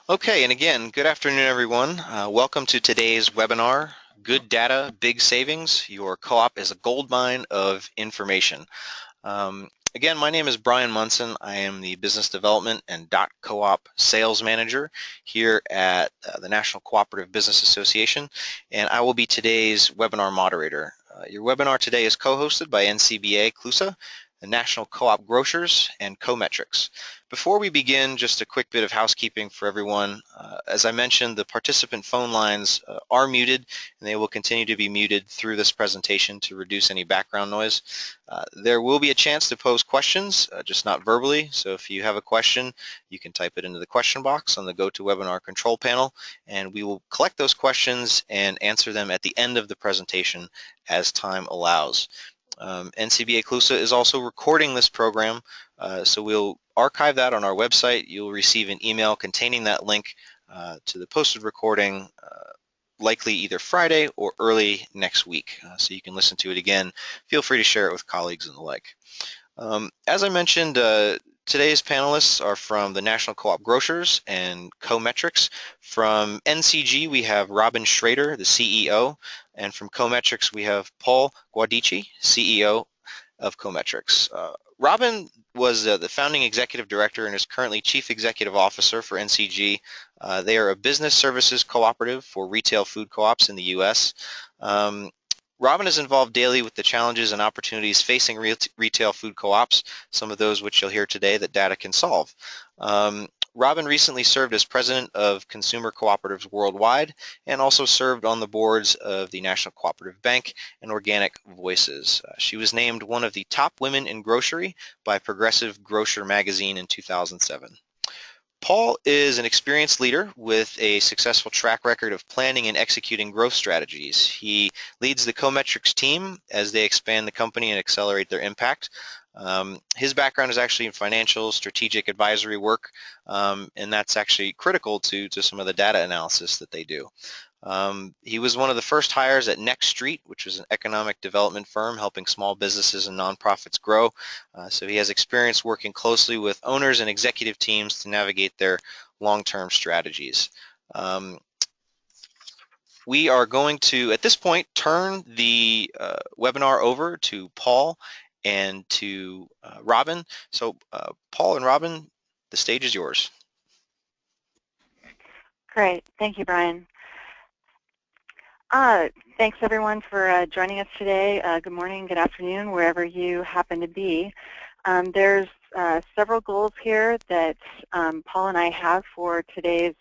Okay, and again, good afternoon, everyone. Welcome to today's webinar, Good Data, Big Savings. Your co-op is a gold mine of information. Again, my name is Brian Munson. I am the Business Development and .coop Sales Manager here at the National Cooperative Business Association, and I will be today's webinar moderator. Your webinar today is co-hosted by NCBA CLUSA, the National Co-op Grocers, and Cometrics. Before we begin, just a quick bit of housekeeping for everyone. As I mentioned, the participant phone lines are muted, and they will continue to be muted through this presentation to reduce any background noise. There will be a chance to pose questions, just not verbally. So if you have a question, you can type it into the question box on the GoToWebinar control panel, and we will collect those questions and answer them at the end of the presentation as time allows. NCBA CLUSA is also recording this program, so we'll archive that on our website. You'll receive an email containing that link to the posted recording likely either Friday or early next week, so you can listen to it again. Feel free to share it with colleagues and the like. As I mentioned, today's panelists are from the National Co-op Grocers and Cometrics. From NCG, we have Robin Schrader, the CEO, and from Cometrics, we have Paul Guadici, CEO of Cometrics. Robin was the founding executive director and is currently chief executive officer for NCG. They are a business services cooperative for retail food co-ops in the U.S. Robin is involved daily with the challenges and opportunities facing retail food co-ops, some of those which you'll hear today that Data can solve. Robin recently served as president of Consumer Cooperatives Worldwide and also served on the boards of the National Cooperative Bank and Organic Voices. She was named one of the top women in grocery by Progressive Grocer magazine in 2007. Paul is an experienced leader with a successful track record of planning and executing growth strategies. He leads the Cometrics team as they expand the company and accelerate their impact. His background is actually in financial strategic advisory work, and that's actually critical to some of the data analysis that they do. He was one of the first hires at Next Street, which was an economic development firm helping small businesses and nonprofits grow. So he has experience working closely with owners and executive teams to navigate their long-term strategies. We are going to, at this point, turn the webinar over to Paul and to Robin. So Paul and Robin, the stage is yours. Great. Thank you, Brian. Thanks, everyone, for joining us today. Good morning, good afternoon, wherever you happen to be. There's several goals here that Paul and I have for today's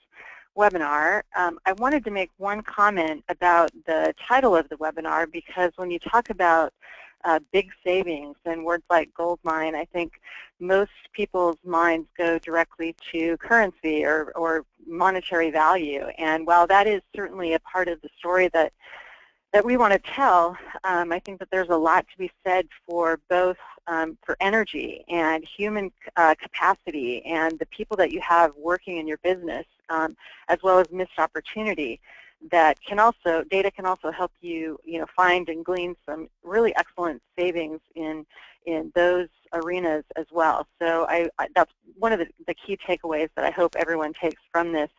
webinar. I wanted to make one comment about the title of the webinar, because when you talk about big savings and words like goldmine, I think most people's minds go directly to currency or monetary value. And while that is certainly a part of the story that we want to tell, I think that there's a lot to be said for both for energy and human capacity and the people that you have working in your business, as well as missed opportunity. That can also, data can also help you, find and glean some really excellent savings in those arenas as well. So that's one of the key takeaways that I hope everyone takes from this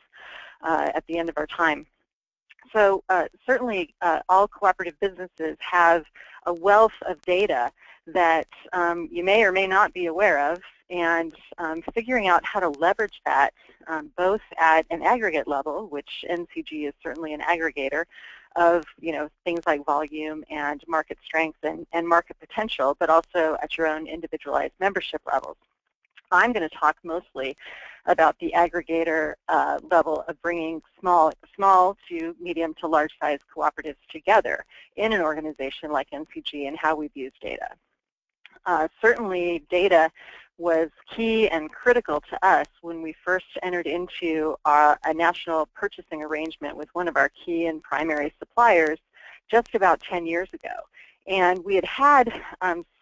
at the end of our time. So certainly all cooperative businesses have a wealth of data that you may or may not be aware of, and figuring out how to leverage that both at an aggregate level, which NCG is certainly an aggregator of things like volume and market strength and market potential, but also at your own individualized membership levels. I'm going to talk mostly about the aggregator level of bringing small to medium to large size cooperatives together in an organization like NCG and how we've used data. Certainly data was key and critical to us when we first entered into a national purchasing arrangement with one of our key and primary suppliers just about 10 years ago. And we had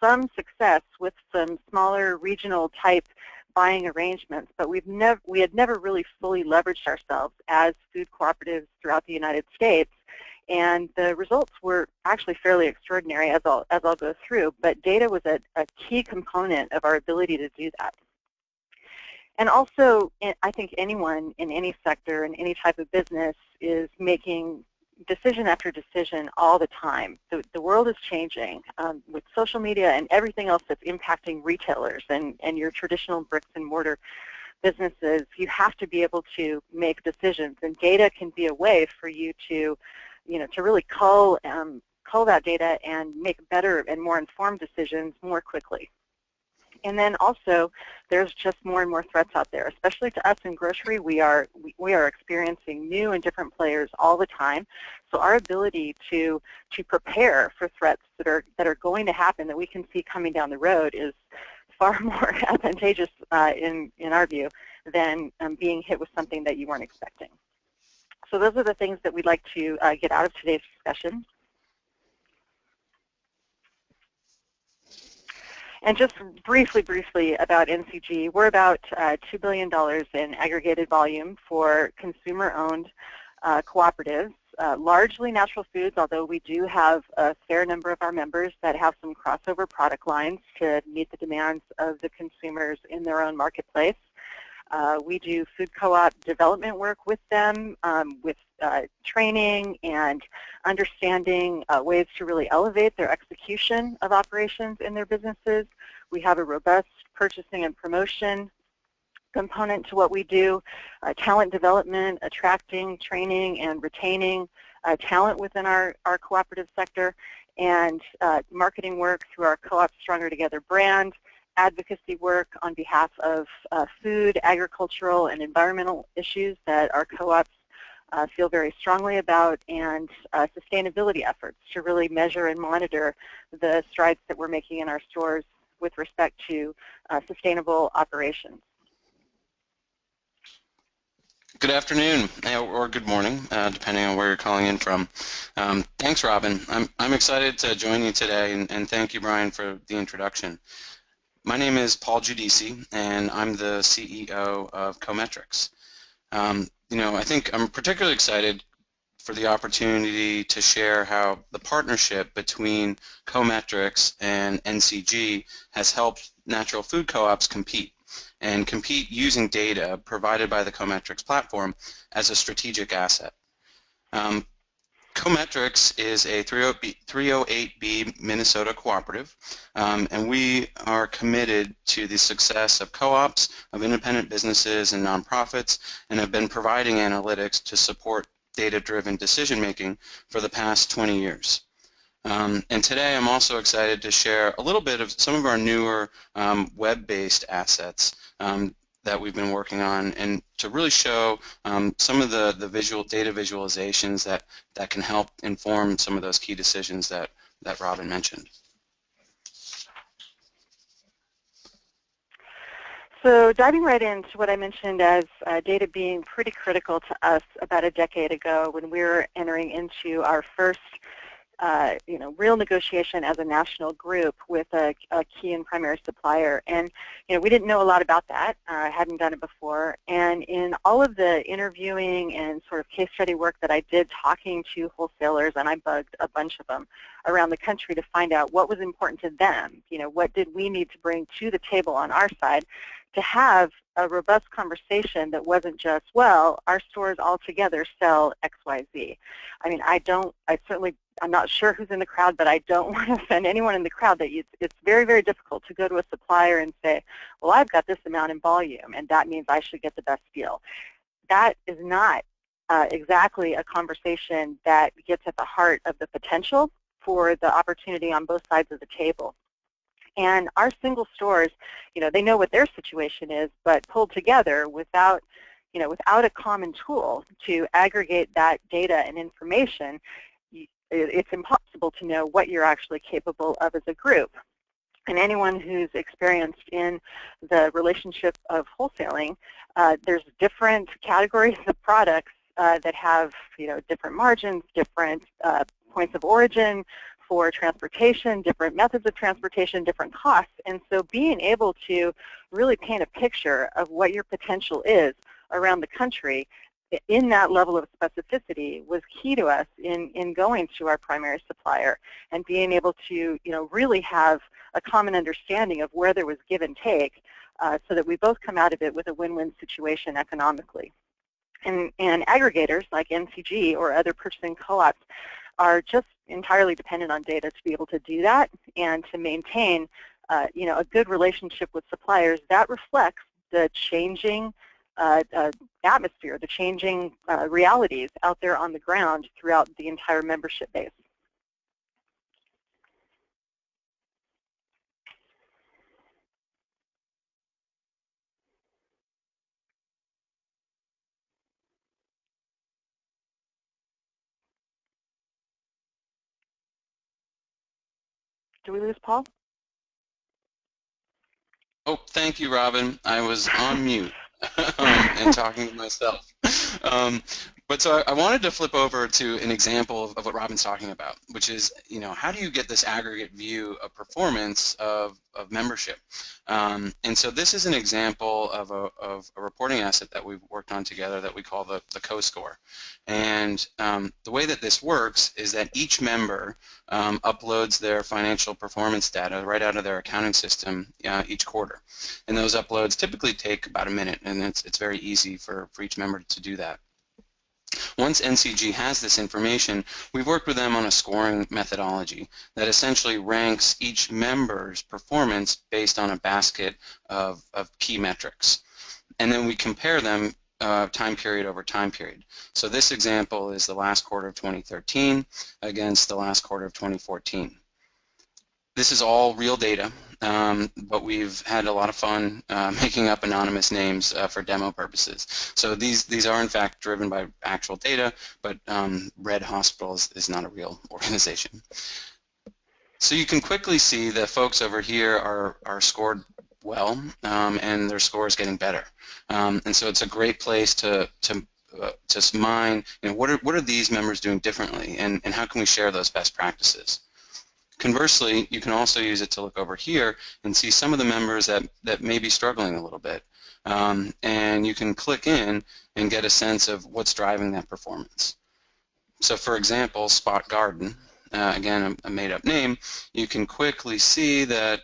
some success with some smaller regional type buying arrangements, but we had never really fully leveraged ourselves as food cooperatives throughout the United States. And the results were actually fairly extraordinary, as I'll go through, but data was a key component of our ability to do that. And also, I think anyone in any sector, in any type of business, is making decision after decision all the time. The world is changing with social media and everything else that's impacting retailers and your traditional bricks and mortar businesses. You have to be able to make decisions, and data can be a way for you to, to really cull that data and make better and more informed decisions more quickly. And then also, there's just more and more threats out there, especially to us in grocery. We are experiencing new and different players all the time. So our ability to prepare for threats that are going to happen, that we can see coming down the road, is far more advantageous in our view than being hit with something that you weren't expecting. So those are the things that we'd like to get out of today's discussion. And just briefly about NCG, we're about $2 billion in aggregated volume for consumer-owned cooperatives, largely natural foods, although we do have a fair number of our members that have some crossover product lines to meet the demands of the consumers in their own marketplace. We do food co-op development work with them, with training and understanding ways to really elevate their execution of operations in their businesses. We have a robust purchasing and promotion component to what we do, talent development, attracting, training, and retaining talent within our cooperative sector, and marketing work through our Co-op Stronger Together brand, advocacy work on behalf of food, agricultural, and environmental issues that our co-ops feel very strongly about, and sustainability efforts to really measure and monitor the strides that we're making in our stores with respect to sustainable operations. Good afternoon, or good morning, depending on where you're calling in from. Thanks, Robin. I'm excited to join you today, and thank you, Brian, for the introduction. My name is Paul Giudice, and I'm the CEO of Cometrics. I think I'm particularly excited for the opportunity to share how the partnership between Cometrics and NCG has helped natural food co-ops compete using data provided by the Cometrics platform as a strategic asset. Cometrics is a 308B Minnesota cooperative, and we are committed to the success of co-ops, of independent businesses and nonprofits, and have been providing analytics to support data-driven decision-making for the past 20 years. And today I'm also excited to share a little bit of some of our newer web-based assets that we've been working on, and to really show some of the data visualizations that can help inform some of those key decisions that Robin mentioned. So diving right into what I mentioned as data being pretty critical to us about a decade ago, when we were entering into our first real negotiation as a national group with a key and primary supplier. And we didn't know a lot about that. I hadn't done it before. And in all of the interviewing and sort of case study work that I did talking to wholesalers, and I bugged a bunch of them around the country to find out what was important to them, what did we need to bring to the table on our side to have a robust conversation that wasn't just, well, our stores all together sell XYZ. I mean, I'm not sure who's in the crowd, but I don't want to offend anyone in the crowd that it's very, very difficult to go to a supplier and say, well, I've got this amount in volume, and that means I should get the best deal. That is not exactly a conversation that gets at the heart of the potential for the opportunity on both sides of the table. And our single stores, they know what their situation is, but pulled together without a common tool to aggregate that data and information, it's impossible to know what you're actually capable of as a group. And anyone who's experienced in the relationship of wholesaling, there's different categories of products that have different margins, different points of origin for transportation, different methods of transportation, different costs. And so being able to really paint a picture of what your potential is around the country in that level of specificity was key to us in going to our primary supplier and being able to really have a common understanding of where there was give and take so that we both come out of it with a win-win situation economically. And aggregators like NCG or other purchasing co-ops are just entirely dependent on data to be able to do that and to maintain a good relationship with suppliers that reflects the changing atmosphere, the changing realities out there on the ground throughout the entire membership base. Do we lose Paul? Oh, thank you, Robin. I was on mute and talking to myself. But so I wanted to flip over to an example of what Robin's talking about, which is, how do you get this aggregate view of performance of membership? And so this is an example of a reporting asset that we've worked on together that we call the CoScore. And the way that this works is that each member uploads their financial performance data right out of their accounting system each quarter. And those uploads typically take about a minute, and it's very easy for each member to do that. Once NCG has this information, we've worked with them on a scoring methodology that essentially ranks each member's performance based on a basket of key metrics. And then we compare them time period over time period. So this example is the last quarter of 2013 against the last quarter of 2014. This is all real data, but we've had a lot of fun making up anonymous names for demo purposes. So these are in fact driven by actual data, but Red Hospital is not a real organization. So you can quickly see that folks over here are scored well, and their score is getting better. And so it's a great place to mine, what are these members doing differently, and how can we share those best practices? Conversely, you can also use it to look over here and see some of the members that may be struggling a little bit. And you can click in and get a sense of what's driving that performance. So for example, Spot Garden, again a made-up name, you can quickly see that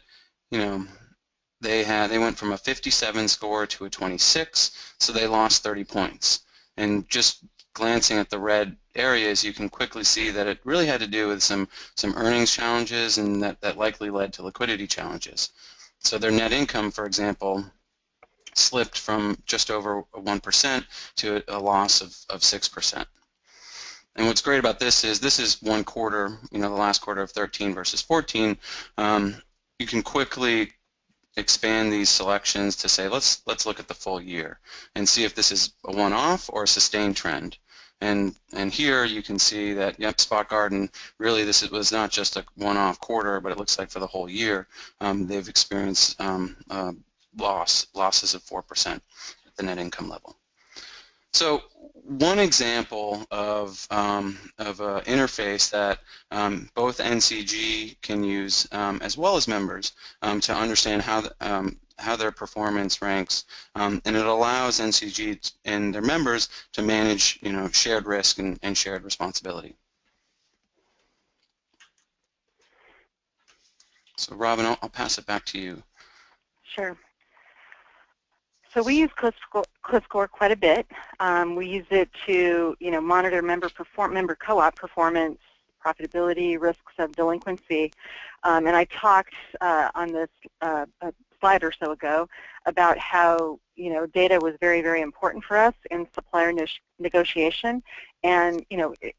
they went from a 57 score to a 26, so they lost 30 points. And just glancing at the red areas, you can quickly see that it really had to do with some earnings challenges, and that likely led to liquidity challenges. So their net income, for example, slipped from just over 1% to a loss of 6%. And what's great about this is one quarter, the last quarter of 13 versus 14. You can quickly expand these selections to say, let's look at the full year and see if this is a one-off or a sustained trend. And here you can see that, yep, Spot Garden, really was not just a one-off quarter, but it looks like for the whole year they've experienced losses of 4% at the net income level. So one example of an interface that both NCG can use as well as members to understand how their performance ranks, and it allows NCG and their members to manage shared risk and shared responsibility. So Robin, I'll pass it back to you. Sure. So we use CoScore quite a bit. We use it to, monitor member co-op performance, profitability, risks of delinquency. And I talked on this a slide or so ago about how, data was very, very important for us in supplier negotiation. And,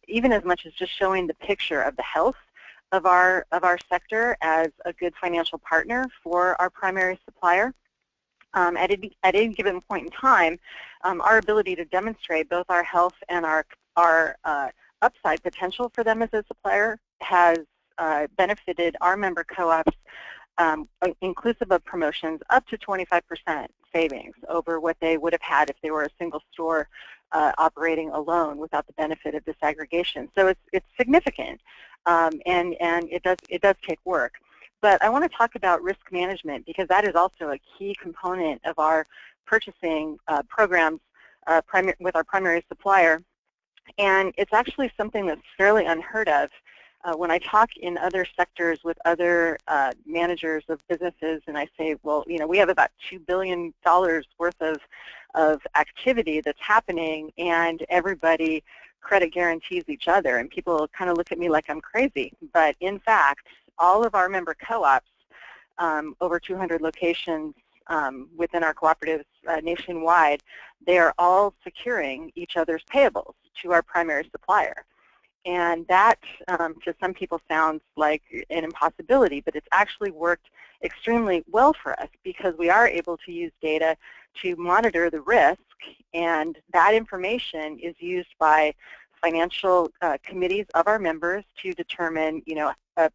even as much as just showing the picture of the health of our sector as a good financial partner for our primary supplier. At any given point in time, our ability to demonstrate both our health and our upside potential for them as a supplier has benefited our member co-ops, inclusive of promotions, up to 25% savings over what they would have had if they were a single store operating alone without the benefit of disaggregation. So it's significant, and it does take work. But I want to talk about risk management because that is also a key component of our purchasing programs with our primary supplier. And it's actually something that's fairly unheard of when I talk in other sectors with other managers of businesses, and I say, well, we have about $2 billion worth of activity that's happening, and everybody credit guarantees each other, and people kind of look at me like I'm crazy. But in fact, all of our member co-ops, over 200 locations within our cooperatives nationwide, they are all securing each other's payables to our primary supplier. And that, to some people, sounds like an impossibility, but it's actually worked extremely well for us because we are able to use data to monitor the risk, and that information is used by financial committees of our members to determine, a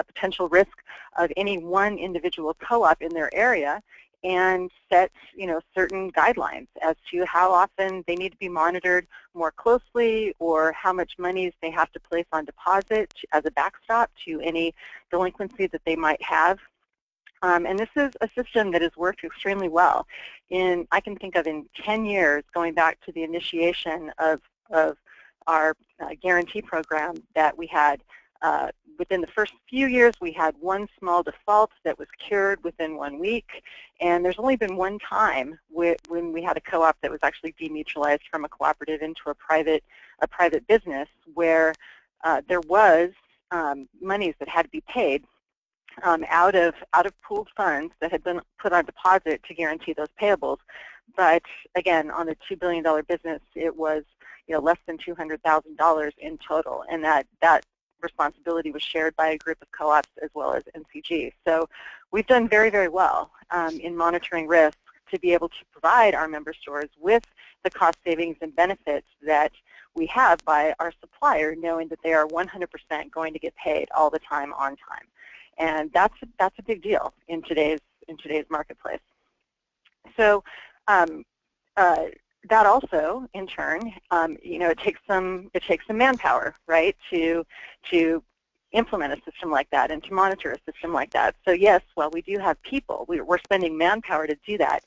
potential risk of any one individual co-op in their area, and set, certain guidelines as to how often they need to be monitored more closely, or how much monies they have to place on deposit as a backstop to any delinquency that they might have. And this is a system that has worked extremely well. I can think of in 10 years, going back to the initiation of our guarantee program that we had. Within the first few years, we had one small default that was cured within 1 week, and there's only been one time when we had a co-op that was actually demutualized from a cooperative into a private business, where there was monies that had to be paid out of pooled funds that had been put on deposit to guarantee those payables. But again, on a $2 billion business, it was less than $200,000 in total, and that responsibility was shared by a group of co-ops as well as NCG. So we've done very, very well in monitoring risk to be able to provide our member stores with the cost savings and benefits that we have by our supplier, knowing that they are 100% going to get paid all the time on time. And that's a big deal in today's marketplace. So that also, in turn, it takes some manpower, right, to implement a system like that and to monitor a system like that. So yes, while we do have people, we're spending manpower to do that.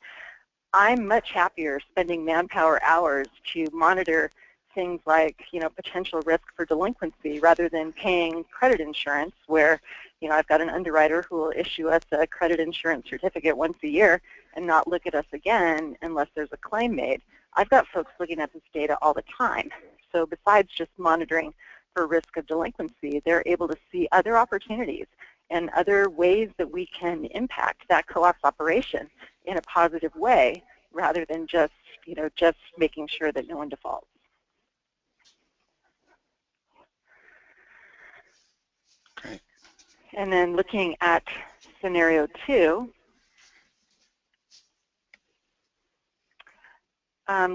I'm much happier spending manpower hours to monitor things like, potential risk for delinquency, rather than paying credit insurance, where, I've got an underwriter who will issue us a credit insurance certificate once a year and not look at us again unless there's a claim made. I've got folks looking at this data all the time. So besides just monitoring for risk of delinquency, they're able to see other opportunities and other ways that we can impact that co-op's operation in a positive way, rather than just making sure that no one defaults. Great. And then looking at scenario 2,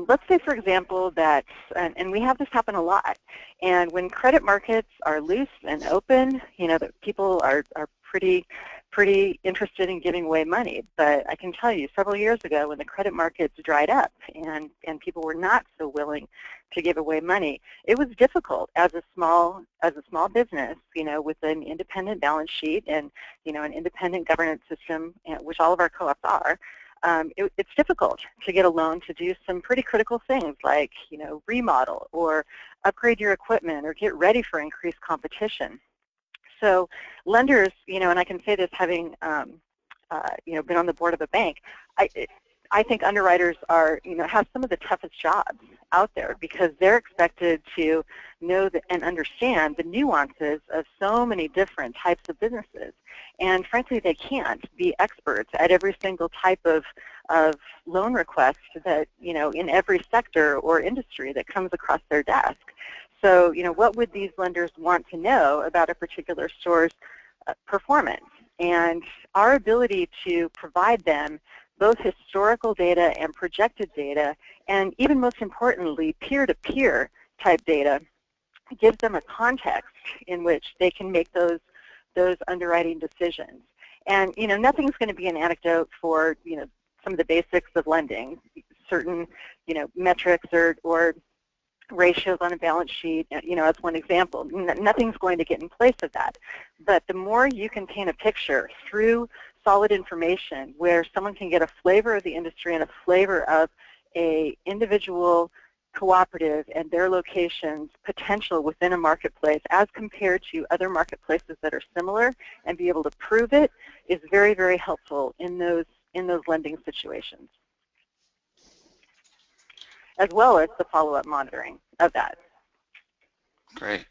let's say, for example, that, and we have this happen a lot, and when credit markets are loose and open, that people are pretty interested in giving away money. But I can tell you, several years ago, when the credit markets dried up and people were not so willing to give away money, it was difficult as a small business, with an independent balance sheet and an independent governance system, which all of our co-ops are. It's difficult to get a loan to do some pretty critical things like, remodel or upgrade your equipment or get ready for increased competition. So lenders, and I can say this having, been on the board of a bank, I think underwriters are, have some of the toughest jobs out there, because they're expected to know and understand the nuances of so many different types of businesses. And frankly, they can't be experts at every single type of loan request that, in every sector or industry that comes across their desk. So, what would these lenders want to know about a particular store's performance? And our ability to provide them both historical data and projected data, and even most importantly, peer-to-peer type data, gives them a context in which they can make those underwriting decisions. And nothing's going to be an anecdote for some of the basics of lending. Certain metrics or ratios on a balance sheet, as one example. Nothing's going to get in place of that. But the more you can paint a picture through solid information where someone can get a flavor of the industry and a flavor of a individual cooperative and their location's potential within a marketplace as compared to other marketplaces that are similar and be able to prove it is very, very helpful in those lending situations, as well as the follow-up monitoring of that. Great.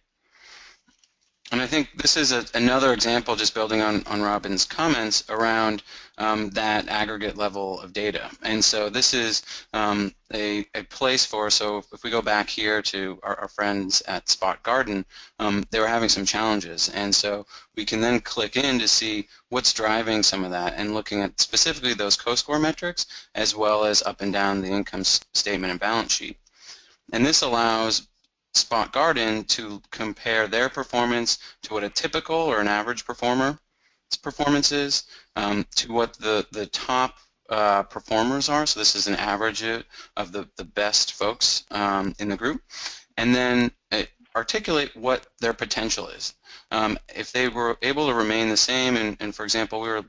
And I think this is another example, just building on Robin's comments around that aggregate level of data. And so this is a place for, so if we go back here to our friends at Spot Garden, they were having some challenges. And so we can then click in to see what's driving some of that and looking at specifically those CoScore metrics as well as up and down the income statement and balance sheet. And this allows Spot Garden to compare their performance to what a typical or an average performer's performance is, to what the top performers are. So this is an average of the best folks in the group, and then articulate what their potential is. If they were able to remain the same, and for example, we were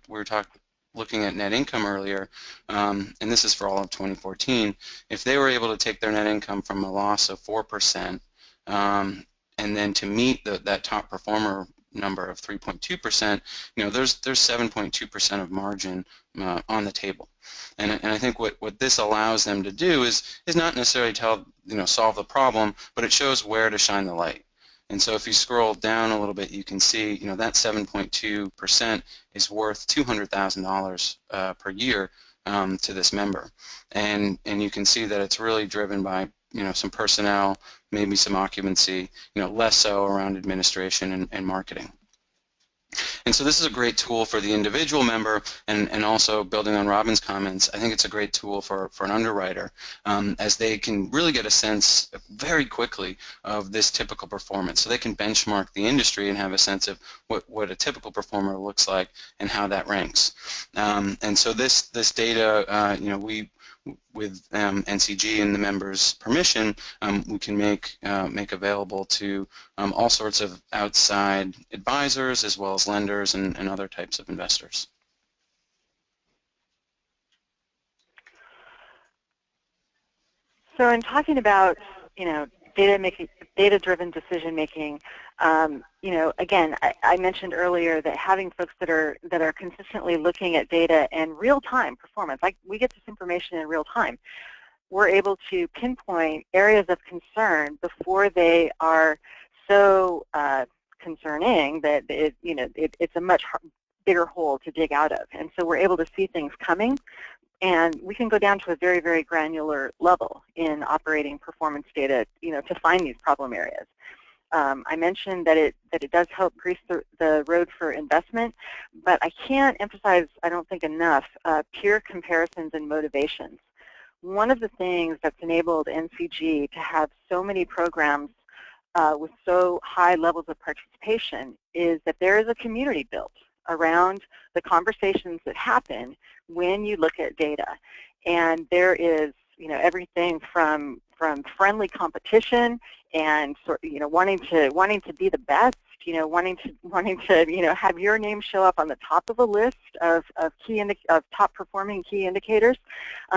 looking at net income earlier, and this is for all of 2014, if they were able to take their net income from a loss of 4%, and then to meet that top performer number of 3.2%, there's 7.2% of margin on the table. And I think what this allows them to do is not necessarily solve the problem, but it shows where to shine the light. And so if you scroll down a little bit, you can see, that 7.2% is worth $200,000 per year to this member. And you can see that it's really driven by, some personnel, maybe some occupancy, less so around administration and marketing. And so this is a great tool for the individual member, and also building on Robin's comments, I think it's a great tool for an underwriter, as they can really get a sense very quickly of this typical performance. So they can benchmark the industry and have a sense of what a typical performer looks like and how that ranks. And so this data, we, with NCG and the members' permission, we can make available to all sorts of outside advisors as well as lenders and other types of investors. So in talking about, data-driven decision making, again, I mentioned earlier that having folks that are consistently looking at data and real-time performance, like we get this information in real time, we're able to pinpoint areas of concern before they are so concerning that it's a much bigger hole to dig out of. And so we're able to see things coming, and we can go down to a very, very granular level in operating performance data, to find these problem areas. I mentioned that it does help grease the road for investment, but I can't emphasize, I don't think enough, peer comparisons and motivations. One of the things that's enabled NCG to have so many programs with so high levels of participation is that there is a community built around the conversations that happen when you look at data. And there is, everything from friendly competition and wanting to be the best, wanting to have your name show up on the top of a list of top performing key indicators.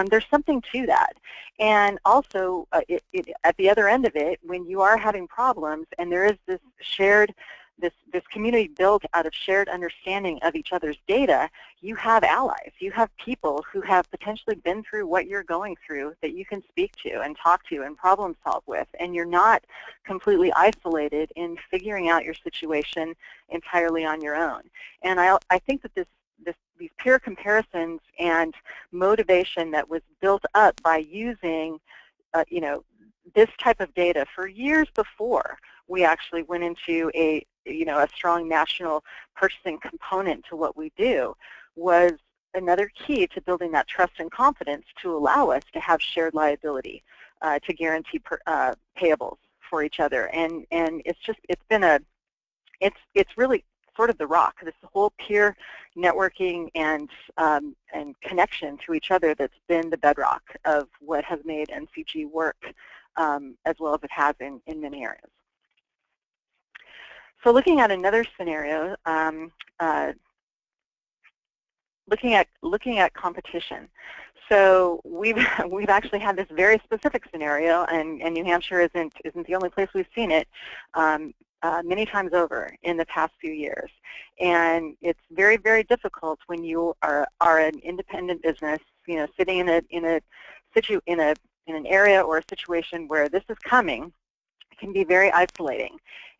There's something to that. And also at the other end of it, when you are having problems and there is this shared this community built out of shared understanding of each other's data, you have allies. You have people who have potentially been through what you're going through that you can speak to and talk to and problem solve with, and you're not completely isolated in figuring out your situation entirely on your own. And I think that these peer comparisons and motivation that was built up by using this type of data for years before we actually went into a strong national purchasing component to what we do was another key to building that trust and confidence to allow us to have shared liability to guarantee payables for each other. And it's really sort of the rock, this whole peer networking and connection to each other that's been the bedrock of what has made NCG work as well as it has in many areas. So looking at another scenario, looking at competition. So we've actually had this very specific scenario, and New Hampshire isn't the only place we've seen it many times over in the past few years. And it's very, very difficult when you are an independent business, sitting in an area or a situation where this is coming. It can be very isolating.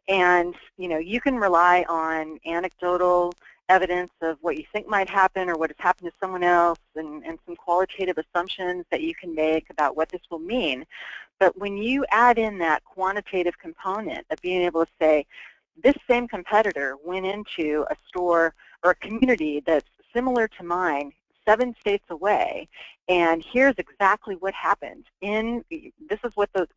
And you can rely on anecdotal evidence of what you think might happen or what has happened to someone else, and some qualitative assumptions that you can make about what this will mean. But when you add in that quantitative component of being able to say, this same competitor went into a store or a community that's similar to mine 7 states away, and here's exactly what happened. This is what those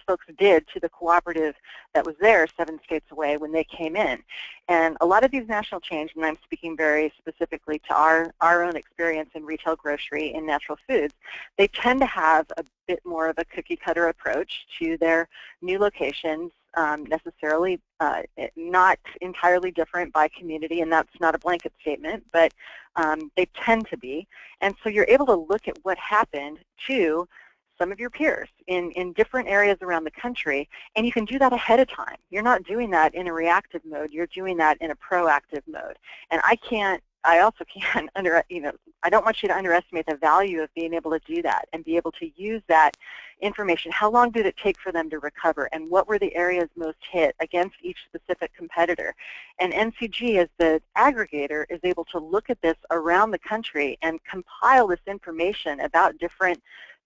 folks did to the cooperative that was there 7 states away when they came in. And a lot of these national chains, and I'm speaking very specifically to our own experience in retail grocery and natural foods, they tend to have a bit more of a cookie-cutter approach to their new locations, necessarily not entirely different by community, and that's not a blanket statement, but they tend to be. And so you're able to look at what happened to some of your peers in different areas around the country, and you can do that ahead of time. You're not doing that in a reactive mode. You're doing that in a proactive mode. And I also can't I don't want you to underestimate the value of being able to do that and be able to use that information. How long did it take for them to recover, and what were the areas most hit against each specific competitor? And NCG, as the aggregator, is able to look at this around the country and compile this information about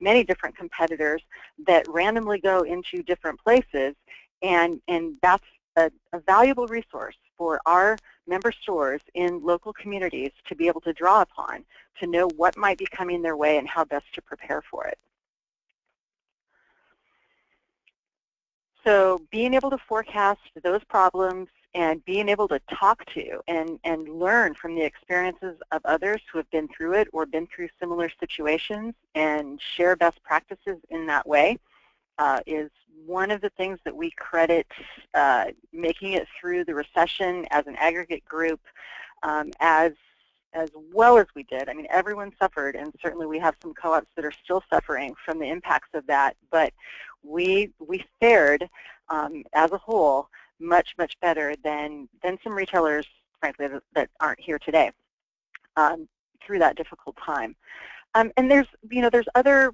many different competitors that randomly go into different places, and that's a valuable resource for our member stores in local communities to be able to draw upon to know what might be coming their way and how best to prepare for it. So being able to forecast those problems and being able to talk to and learn from the experiences of others who have been through it or been through similar situations and share best practices in that way is one of the things that we credit making it through the recession as an aggregate group as well as we did. I mean, everyone suffered, and certainly we have some co-ops that are still suffering from the impacts of that, but we fared as a whole much better than some retailers, frankly, that aren't here today through that difficult time. And there's other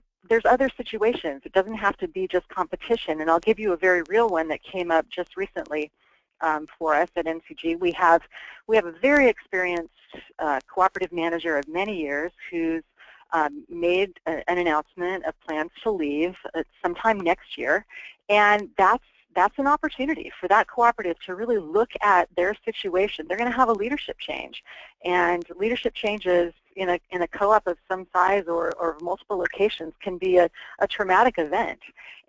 situations. It doesn't have to be just competition. And I'll give you a very real one that came up just recently for us at NCG. We have a very experienced cooperative manager of many years who's made an announcement of plans to leave sometime next year, and that's an opportunity for that cooperative to really look at their situation. They're going to have a leadership change, and leadership changes in a co-op of some size or multiple locations can be a traumatic event,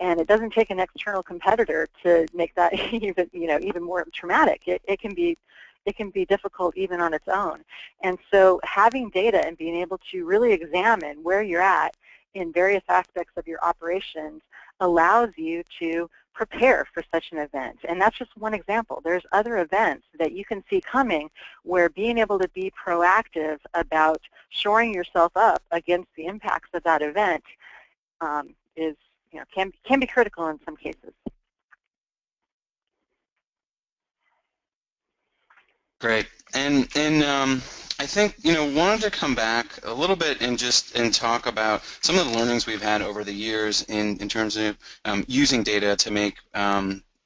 and it doesn't take an external competitor to make that even more traumatic. It can be difficult even on its own. And so having data and being able to really examine where you're at in various aspects of your operations allows you to prepare for such an event. And that's just one example. There's other events that you can see coming where being able to be proactive about shoring yourself up against the impacts of that event can be critical in some cases. Great. And I think, wanted to come back a little bit and talk about some of the learnings we've had over the years in terms of using data to make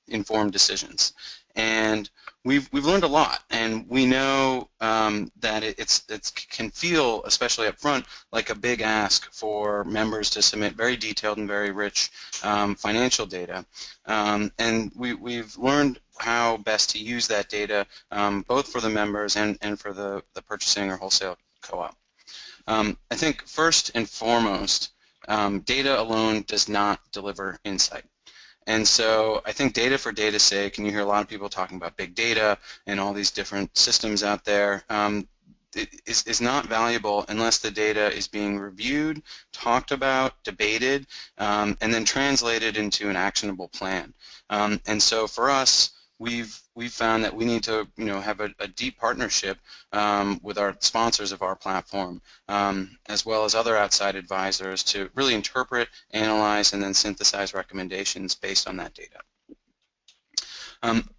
informed decisions. And we've learned a lot, and we know that it can feel, especially up front, like a big ask for members to submit very detailed and very rich financial data. And we've learned how best to use that data, both for the members and for the purchasing or wholesale co-op. I think first and foremost, data alone does not deliver insight. And so I think data for data's sake, and you hear a lot of people talking about big data and all these different systems out there, is not valuable unless the data is being reviewed, talked about, debated, and then translated into an actionable plan. And so for us, we've found that we need to have a deep partnership with our sponsors of our platform, as well as other outside advisors, to really interpret, analyze, and then synthesize recommendations based on that data.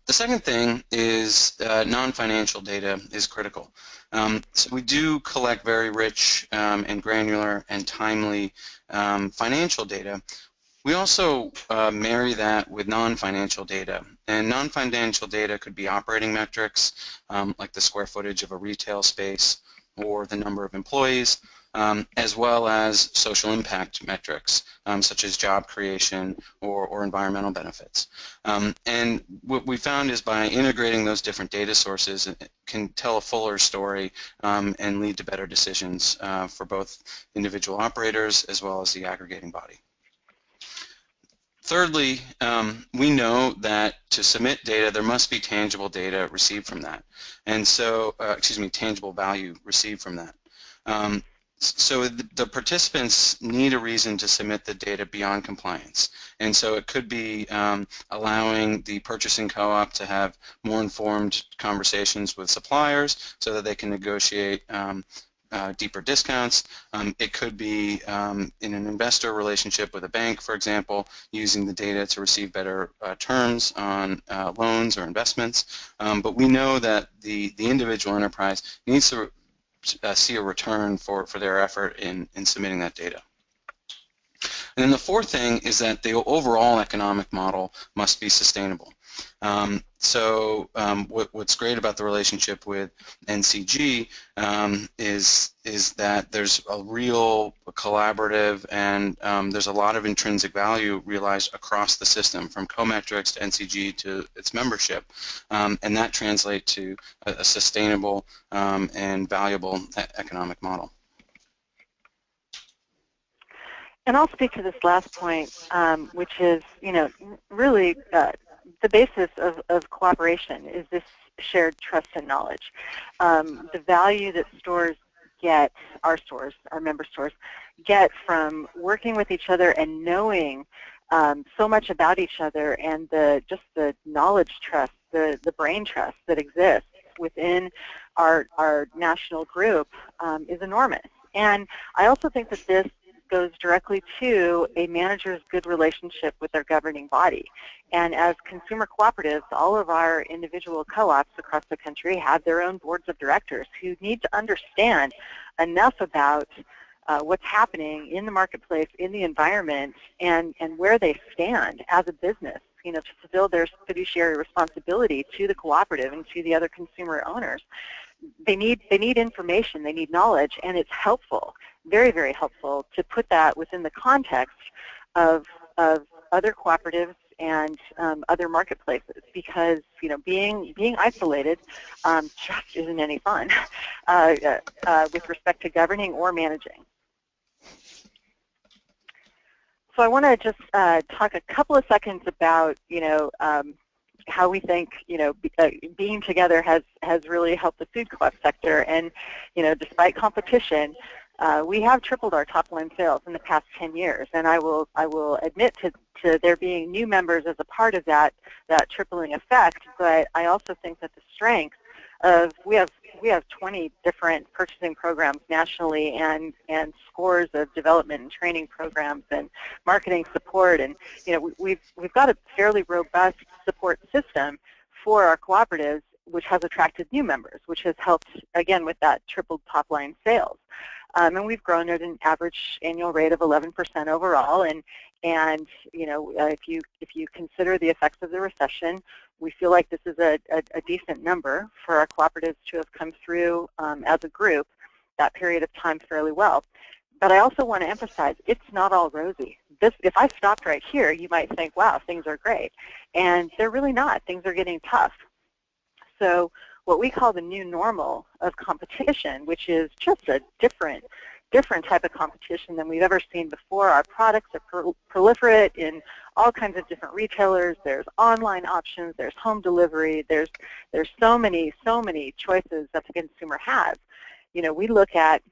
The second thing is non-financial data is critical. So we do collect very rich and granular and timely financial data. We also marry that with non-financial data, and non-financial data could be operating metrics like the square footage of a retail space or the number of employees, as well as social impact metrics such as job creation or environmental benefits. And what we found is by integrating those different data sources, it can tell a fuller story and lead to better decisions for both individual operators as well as the aggregating body. Thirdly, we know that to submit data, there must be tangible data received from that, and so, tangible value received from that. So the participants need a reason to submit the data beyond compliance, and so it could be allowing the purchasing co-op to have more informed conversations with suppliers so that they can negotiate deeper discounts. It could be in an investor relationship with a bank, for example, using the data to receive better terms on loans or investments. But we know that the individual enterprise needs to see a return for their effort in submitting that data. And then the fourth thing is that the overall economic model must be sustainable. What's great about the relationship with NCG is that there's a real collaborative, and there's a lot of intrinsic value realized across the system, from Cometrics to NCG to its membership, and that translates to a sustainable and valuable economic model. And I'll speak to this last point, which is, really the basis of cooperation is this shared trust and knowledge. The value that stores get, our member stores, get from working with each other and knowing so much about each other, and just the knowledge trust, the brain trust that exists within our national group is enormous. And I also think that this goes directly to a manager's good relationship with their governing body. And as consumer cooperatives, all of our individual co-ops across the country have their own boards of directors who need to understand enough about what's happening in the marketplace, in the environment, and where they stand as a business, to fulfill their fiduciary responsibility to the cooperative and to the other consumer owners. They need information, they need knowledge, and it's helpful, very, very helpful, to put that within the context of other cooperatives and other marketplaces, because being isolated just isn't any fun with respect to governing or managing. So I want to just talk a couple of seconds about how we think being together has really helped the food co-op sector. And despite competition, we have tripled our top line sales in the past 10 years. And I will admit to there being new members as a part of that tripling effect. But I also think that the strength of we have 20 different purchasing programs nationally, and scores of development and training programs and marketing support, and we've got a fairly robust support system for our cooperatives, which has attracted new members, which has helped again with that tripled top line sales. And we've grown at an average annual rate of 11% overall. And if you consider the effects of the recession, we feel like this is a decent number for our cooperatives to have come through as a group that period of time fairly well. But I also want to emphasize, it's not all rosy. If I stopped right here, you might think, wow, things are great. And they're really not. Things are getting tough. So what we call the new normal of competition, which is just a different type of competition than we've ever seen before. Our products are proliferate in all kinds of different retailers. There's online options, there's home delivery, there's so many choices that the consumer has. We look at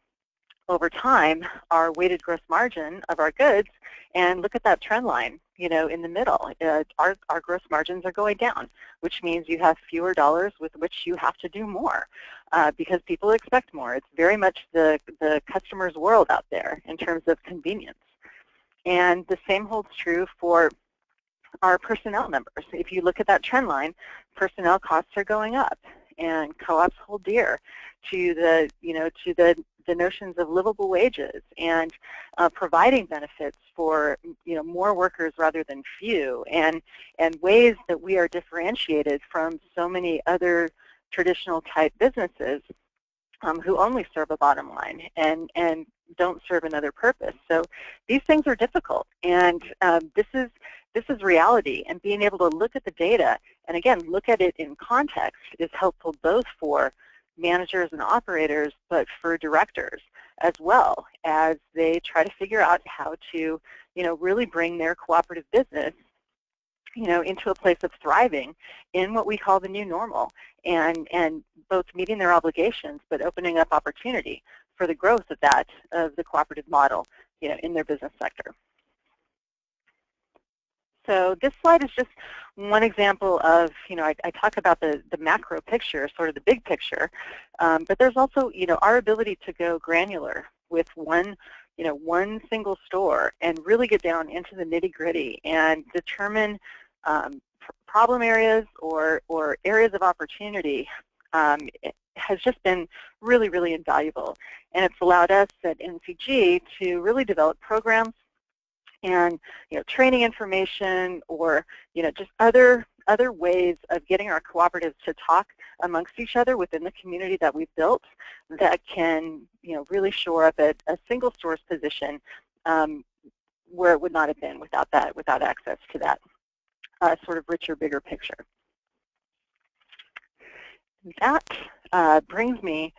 over time our weighted gross margin of our goods, and look at that trend line, in the middle. Our gross margins are going down, which means you have fewer dollars with which you have to do more because people expect more. It's very much the customer's world out there in terms of convenience. And the same holds true for our personnel numbers. If you look at that trend line, personnel costs are going up, and co-ops hold dear to the notions of livable wages and providing benefits for more workers rather than few, and ways that we are differentiated from so many other traditional type businesses who only serve a bottom line and don't serve another purpose. So these things are difficult, and this is reality, and being able to look at the data and, again, look at it in context is helpful both for managers and operators, but for directors as well, as they try to figure out how to really bring their cooperative business into a place of thriving in what we call the new normal, and both meeting their obligations but opening up opportunity for the growth of the cooperative model in their business sector. So this slide is just one example of, I talk about the macro picture, sort of the big picture, but there's also, our ability to go granular with one single store and really get down into the nitty-gritty and determine problem areas or areas of opportunity. It has just been really, really invaluable, and it's allowed us at NCG to really develop programs and training information, or just other ways of getting our cooperatives to talk amongst each other within the community that we've built, that can really shore up a single source position where it would not have been without access to that sort of richer, bigger picture. That brings me,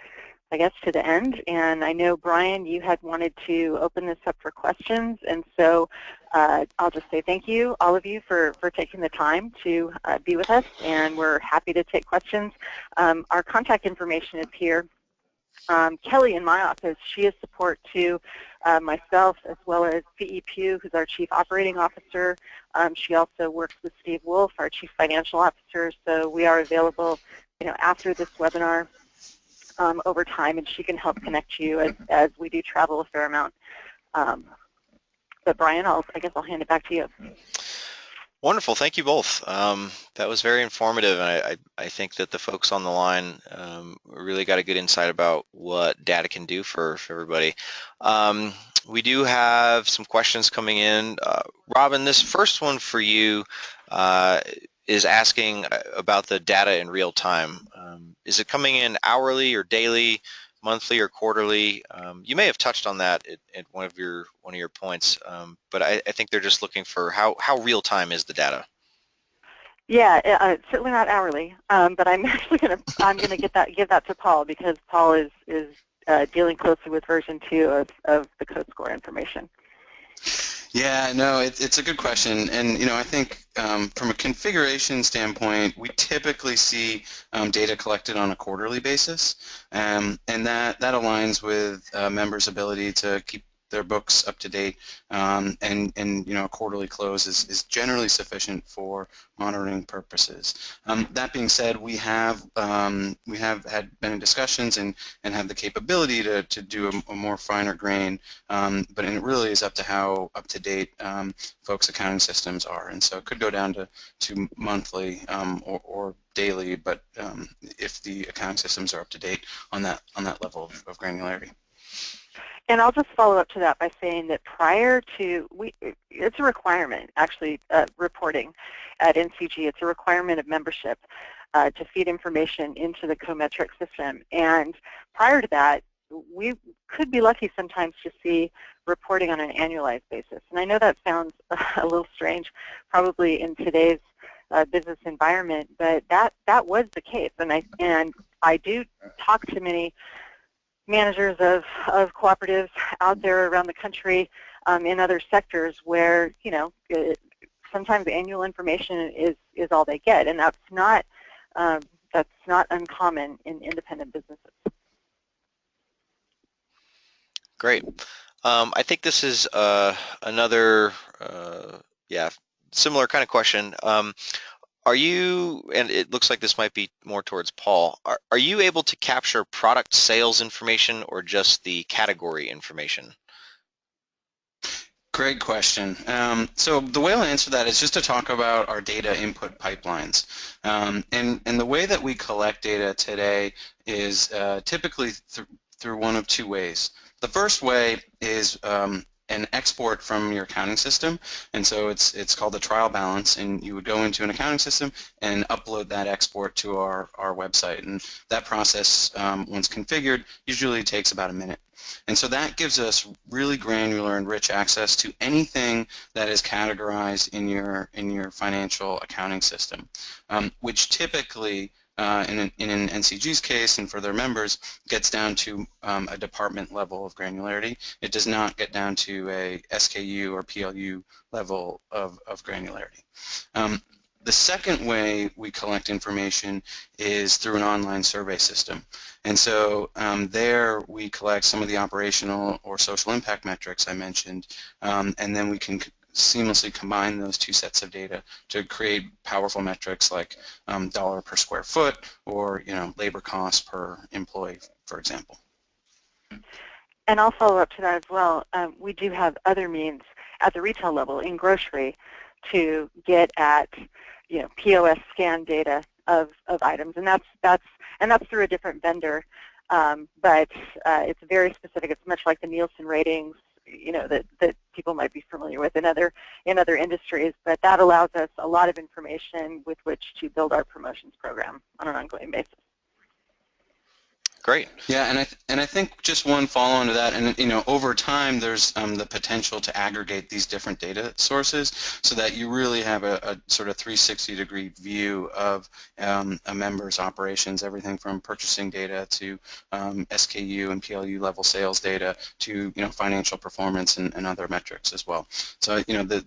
I guess, to the end, and I know, Brian, you had wanted to open this up for questions, and so I'll just say thank you, all of you, for taking the time to be with us, and we're happy to take questions. Our contact information is here. Kelly in my office, she is support to myself, as well as P.E. Pugh, who's our Chief Operating Officer. She also works with Steve Wolf, our Chief Financial Officer, so we are available after this webinar over time, and she can help connect you as we do travel a fair amount. But Brian, I guess I'll hand it back to you. Wonderful, thank you both. That was very informative, and I think that the folks on the line really got a good insight about what data can do for everybody. We do have some questions coming in. Robin, this first one for you is asking about the data in real time. Is it coming in hourly or daily, monthly or quarterly? You may have touched on that at one of your points, but I think they're just looking for how real time is the data. Yeah, certainly not hourly, but I'm actually gonna give that to Paul, because Paul is dealing closely with version 2 of the CoScore information. Yeah, no, it's a good question, and I think from a configuration standpoint, we typically see data collected on a quarterly basis, and that aligns with members' ability to keep their books up to date, and a quarterly close is generally sufficient for monitoring purposes. That being said, we have had many discussions and have the capability to do a more finer grain, but it really is up to how up to date folks' accounting systems are, and so it could go down to monthly or daily, but if the accounting systems are up to date on that level of granularity. And I'll just follow up to that by saying that prior to, it's a requirement, actually, reporting at NCG. It's a requirement of membership to feed information into the Cometric system. And prior to that, we could be lucky sometimes to see reporting on an annualized basis. And I know that sounds a little strange, probably in today's business environment, but that was the case. And I do talk to many managers of cooperatives out there around the country in other sectors where sometimes annual information is all they get, and that's not uncommon in independent businesses. Great. I think this is another, yeah, similar kind of question. Are you, and it looks like this might be more towards Paul, are you able to capture product sales information or just the category information? Great question. So the way I'll answer that is just to talk about our data input pipelines. And the way that we collect data today is typically through one of two ways. The first way is an export from your accounting system, and so it's called the trial balance, and you would go into an accounting system and upload that export to our website, and that process, once configured, usually takes about a minute. And so that gives us really granular and rich access to anything that is categorized in your financial accounting system, which typically, in an NCG's case and for their members, gets down to a department level of granularity. It does not get down to a SKU or PLU level of granularity. The second way we collect information is through an online survey system. And so there we collect some of the operational or social impact metrics I mentioned, and then we can seamlessly combine those two sets of data to create powerful metrics like dollar per square foot or labor cost per employee, for example. And I'll follow up to that as well. We do have other means at the retail level in grocery to get at POS scan data of items, and that's through a different vendor, but it's very specific. It's much like the Nielsen ratings, that people might be familiar with in other industries, but that allows us a lot of information with which to build our promotions program on an ongoing basis. Great. Yeah, and I think just one follow-on to that, and over time there's the potential to aggregate these different data sources so that you really have a sort of 360-degree view of a member's operations, everything from purchasing data to SKU and PLU level sales data to financial performance and other metrics as well. So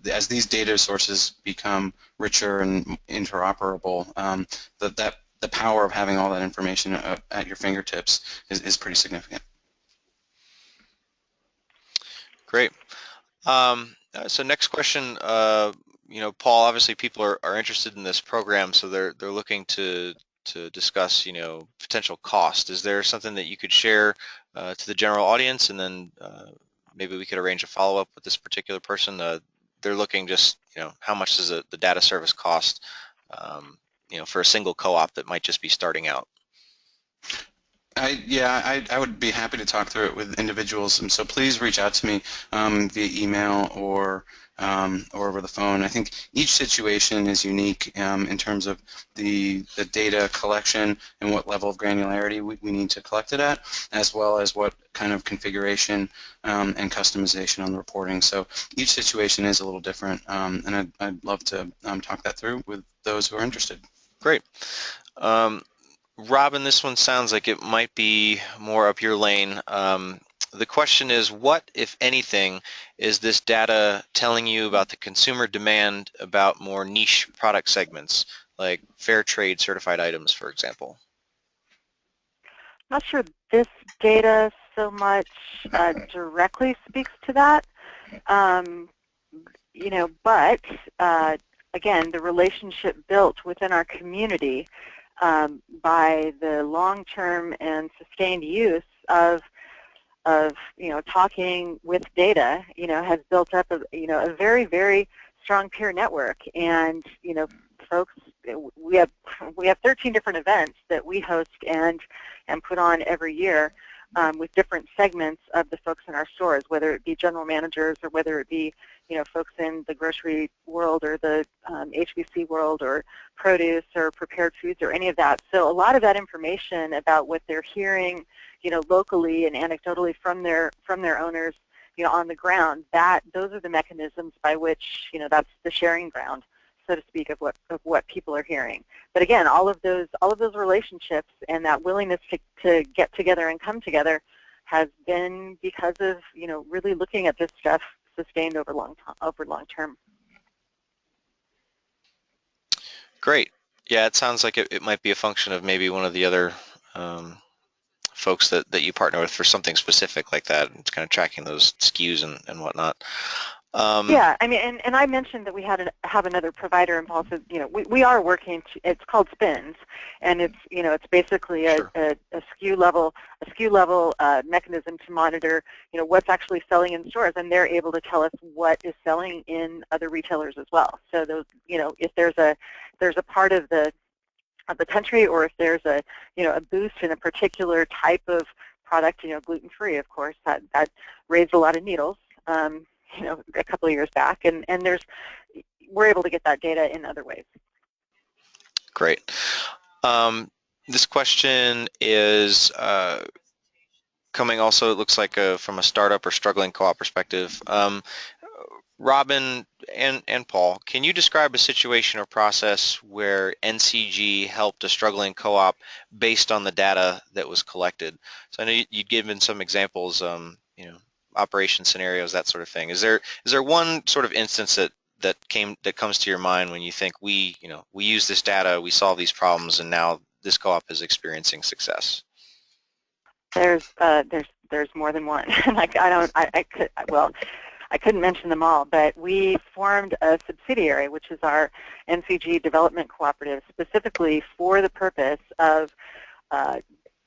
as these data sources become richer and interoperable, the power of having all that information at your fingertips is pretty significant. Great. So next question, Paul, obviously people are interested in this program, so they're looking to discuss, potential cost. Is there something that you could share to the general audience, and then maybe we could arrange a follow-up with this particular person? They're looking just, how much does the data service cost, for a single co-op that might just be starting out? I would be happy to talk through it with individuals, and so please reach out to me via email or over the phone. I think each situation is unique in terms of the data collection and what level of granularity we need to collect it at, as well as what kind of configuration and customization on the reporting. So each situation is a little different, and I'd love to talk that through with those who are interested. Great. Robin, this one sounds like it might be more up your lane. The question is, what, if anything, is this data telling you about the consumer demand about more niche product segments, like fair trade certified items, for example? I'm not sure this data so much directly speaks to that, but again, the relationship built within our community by the long-term and sustained use of talking with data, has built up a very, very strong peer network. And folks, we have 13 different events that we host and put on every year with different segments of the folks in our stores, whether it be general managers or whether it be folks in the grocery world or the HBC world or produce or prepared foods or any of that. So a lot of that information about what they're hearing, locally and anecdotally from their owners, on the ground, those are the mechanisms by which, that's the sharing ground, so to speak, of what people are hearing. But again, all of those relationships and that willingness to get together and come together has been because of really looking at this stuff sustained over long term. Great. Yeah, it sounds like it might be a function of maybe one of the other folks that you partner with for something specific like that. It's kind of tracking those SKUs and whatnot. Yeah, I mean, and I mentioned that we have another provider involved. So, we are working. It's called Spins, and it's basically Sure. a SKU level mechanism to monitor what's actually selling in stores, and they're able to tell us what is selling in other retailers as well. So those if there's a part of the country, or if there's a boost in a particular type of product, gluten-free, of course, that raised a lot of needles. A couple of years back, and we're able to get that data in other ways. Great. This question is coming also, it looks like, from a startup or struggling co-op perspective. Robin and Paul, can you describe a situation or process where NCG helped a struggling co-op based on the data that was collected? So I know you'd given some examples, operation scenarios, that sort of thing. Is there one sort of instance that comes to your mind when you think we use this data, we solve these problems, and now this co-op is experiencing success? There's more than one. I couldn't mention them all, but we formed a subsidiary, which is our NCG Development Cooperative, specifically for the purpose of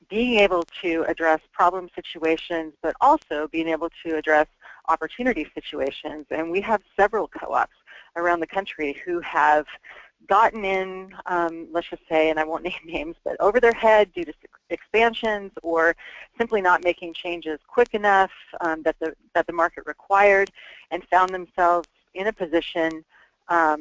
being able to address problem situations, but also being able to address opportunity situations. And we have several co-ops around the country who have gotten in, let's just say, and I won't name names, but over their head due to expansions or simply not making changes quick enough that the market required, and found themselves in a position that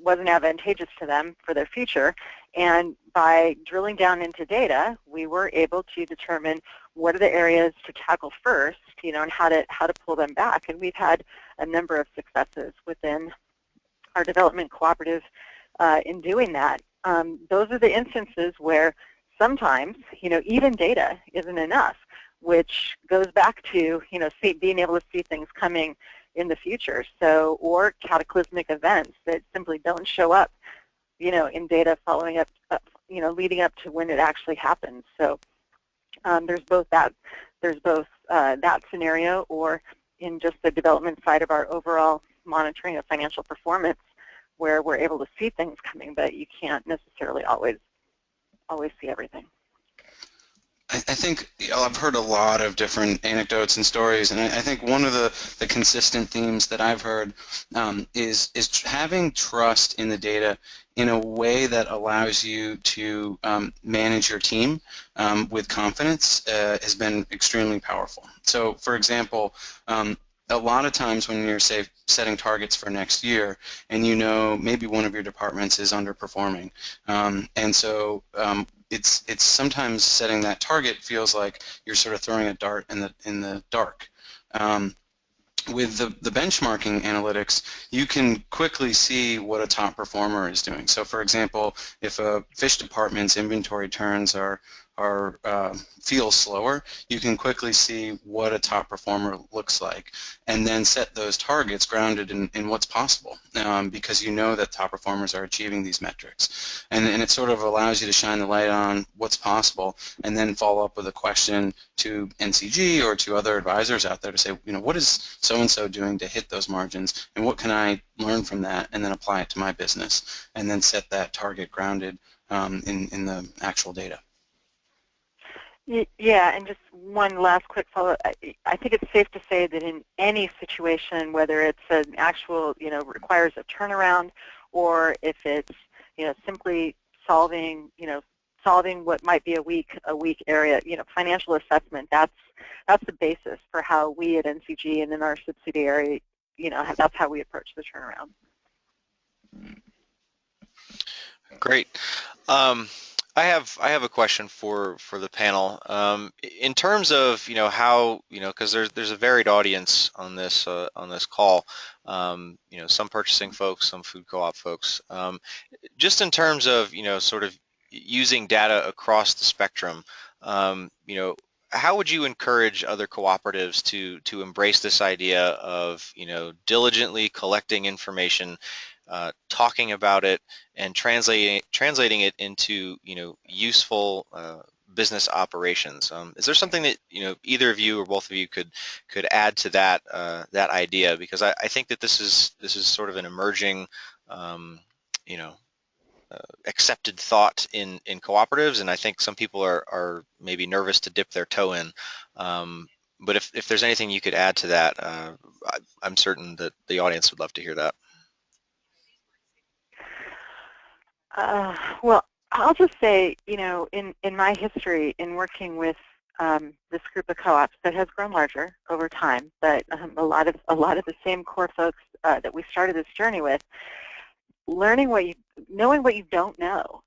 wasn't advantageous to them for their future. And by drilling down into data, we were able to determine what are the areas to tackle first, and how to pull them back. And we've had a number of successes within our development cooperative in doing that. Those are the instances where sometimes, even data isn't enough, which goes back to, being able to see things coming in the future. So, or cataclysmic events that simply don't show up, in data following up, leading up to when it actually happens. So there's both that scenario, or in just the development side of our overall monitoring of financial performance, where we're able to see things coming, but you can't necessarily always see everything. I think I've heard a lot of different anecdotes and stories, and I think one of the consistent themes that I've heard is having trust in the data in a way that allows you to manage your team with confidence has been extremely powerful. So, for example, a lot of times when you're, say, setting targets for next year, and maybe one of your departments is underperforming, and so it's sometimes setting that target feels like you're sort of throwing a dart in the dark. With the benchmarking analytics, you can quickly see what a top performer is doing. So, for example, if a fish department's inventory turns feel slower, you can quickly see what a top performer looks like, and then set those targets grounded in what's possible, because you know that top performers are achieving these metrics, and it sort of allows you to shine the light on what's possible, and then follow up with a question to NCG or to other advisors out there to say, what is so-and-so doing to hit those margins, and what can I learn from that, and then apply it to my business, and then set that target grounded in the actual data. Yeah, and just one last quick follow-up. I think it's safe to say that in any situation, whether it's an actual, requires a turnaround, or if it's, simply solving what might be a weak area, financial assessment, that's the basis for how we at NCG and in our subsidiary, that's how we approach the turnaround. Great. I have a question for the panel. In terms of how because there's a varied audience on this call. Some purchasing folks, some food co-op folks. Just in terms of sort of using data across the spectrum. How would you encourage other cooperatives to embrace this idea of diligently collecting information, talking about it, and translating it into useful business operations. Is there something that either of you or both of you could add to that that idea? Because I think that this is sort of an emerging you know accepted thought in cooperatives, and I think some people are maybe nervous to dip their toe in. But if there's anything you could add to that, I'm certain that the audience would love to hear that. Well, I'll just say, in my history in working with this group of co-ops that has grown larger over time, but a lot of the same core folks that we started this journey with, knowing what you don't know,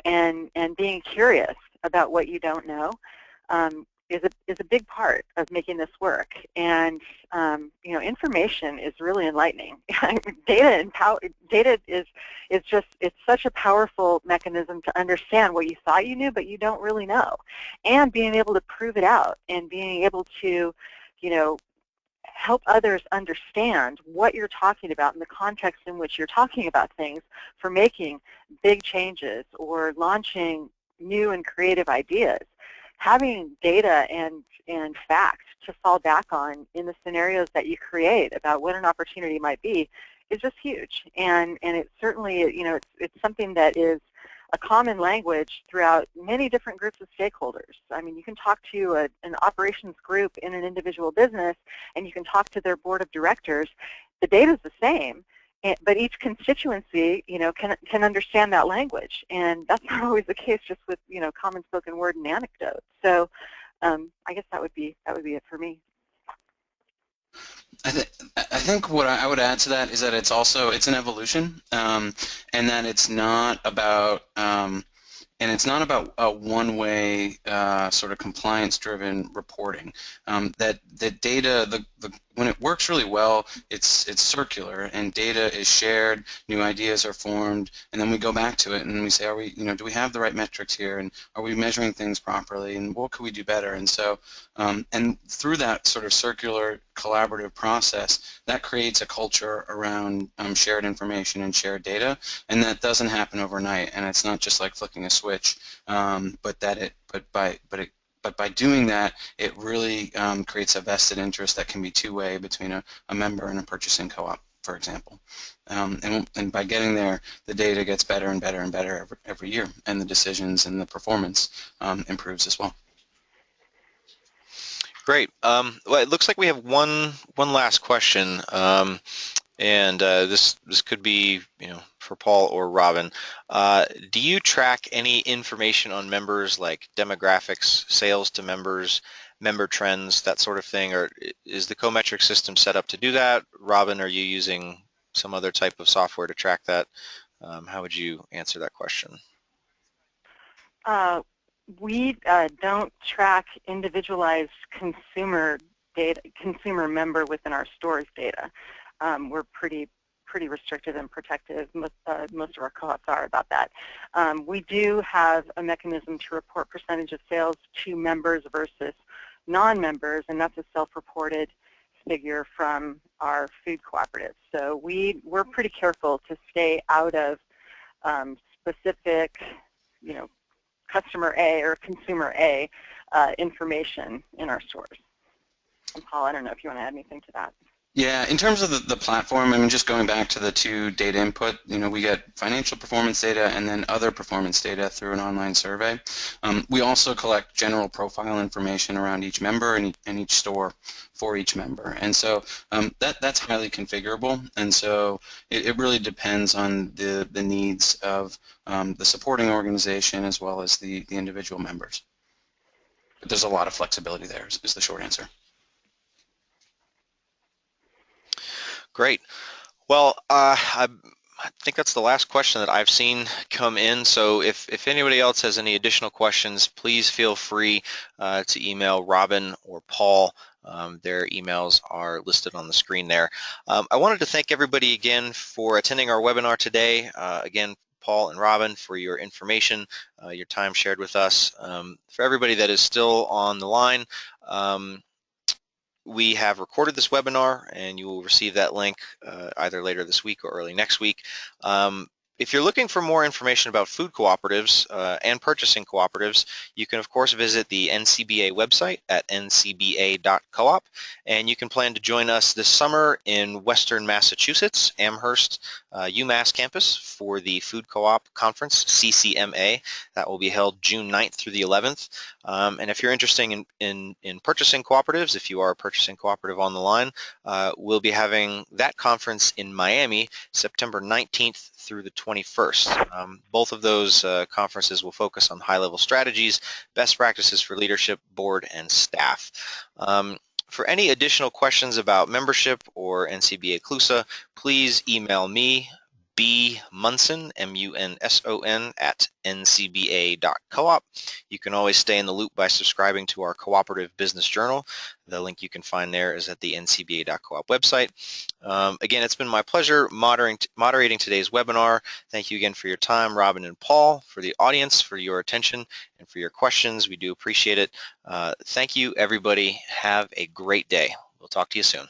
and being curious about what you don't know, is a big part of making this work. And information is really enlightening. Data is it's such a powerful mechanism to understand what you thought you knew but you don't really know, and being able to prove it out and being able to help others understand what you're talking about in the context in which you're talking about things for making big changes or launching new and creative ideas. Having data and facts to fall back on in the scenarios that you create about what an opportunity might be is just huge. And it's certainly, it's something that is a common language throughout many different groups of stakeholders. I mean, you can talk to an operations group in an individual business, and you can talk to their board of directors. The data is the same, but each constituency, can understand that language, and that's not always the case just with, common spoken word and anecdotes. So, I guess that would be it for me. I think what I would add to that is that it's an evolution, and that it's not about a one-way sort of compliance-driven reporting. That data, when it works really well, it's circular, and data is shared, new ideas are formed, and then we go back to it and we say, do we have the right metrics here, and are we measuring things properly, and what could we do better? And so, and through that sort of circular collaborative process, that creates a culture around shared information and shared data, and that doesn't happen overnight, and it's not just like flicking a switch, but by doing that, it really creates a vested interest that can be two-way between a member and a purchasing co-op, for example. And by getting there, the data gets better and better and better every year, and the decisions and the performance improves as well. Great. Well, it looks like we have one last question, and this could be for Paul or Robin. Do you track any information on members, like demographics, sales to members, member trends, that sort of thing, or is the Cometric system set up to do that? Robin, are you using some other type of software to track that? How would you answer that question? We don't track individualized consumer data, consumer member within our stores data. We're pretty restrictive and protective. Most of our co-ops are about that. We do have a mechanism to report percentage of sales to members versus non-members, and that's a self-reported figure from our food cooperative. So we're pretty careful to stay out of specific, customer A or consumer A information in our stores. And Paul, I don't know if you want to add anything to that. Yeah, in terms of the platform, I mean, just going back to the two data input, we get financial performance data and then other performance data through an online survey. We also collect general profile information around each member and each store for each member. And so that's highly configurable. And so it really depends on the needs of the supporting organization as well as the individual members. But there's a lot of flexibility there, is the short answer. Great. Well, I think that's the last question that I've seen come in. So if anybody else has any additional questions, please feel free to email Robin or Paul. Their emails are listed on the screen there. I wanted to thank everybody again for attending our webinar today. Again, Paul and Robin, for your information, your time shared with us. For everybody that is still on the line, we have recorded this webinar, and you will receive that link either later this week or early next week. If you're looking for more information about food cooperatives and purchasing cooperatives, you can of course visit the NCBA website at ncba.coop, and you can plan to join us this summer in Western Massachusetts, Amherst, UMass campus for the Food Co-op Conference, CCMA. That will be held June 9th through the 11th. And if you're interested in purchasing cooperatives, if you are a purchasing cooperative on the line, we'll be having that conference in Miami, September 19th through the 21st. Both of those conferences will focus on high-level strategies, best practices for leadership, board, and staff. For any additional questions about membership or NCBA CLUSA, please email me, bmunson, M-U-N-S-O-N, at ncba.coop. You can always stay in the loop by subscribing to our Cooperative Business Journal. The link you can find there is at the ncba.coop website. Again, it's been my pleasure moderating today's webinar. Thank you again for your time, Robin and Paul, for the audience, for your attention, and for your questions. We do appreciate it. Thank you, everybody. Have a great day. We'll talk to you soon.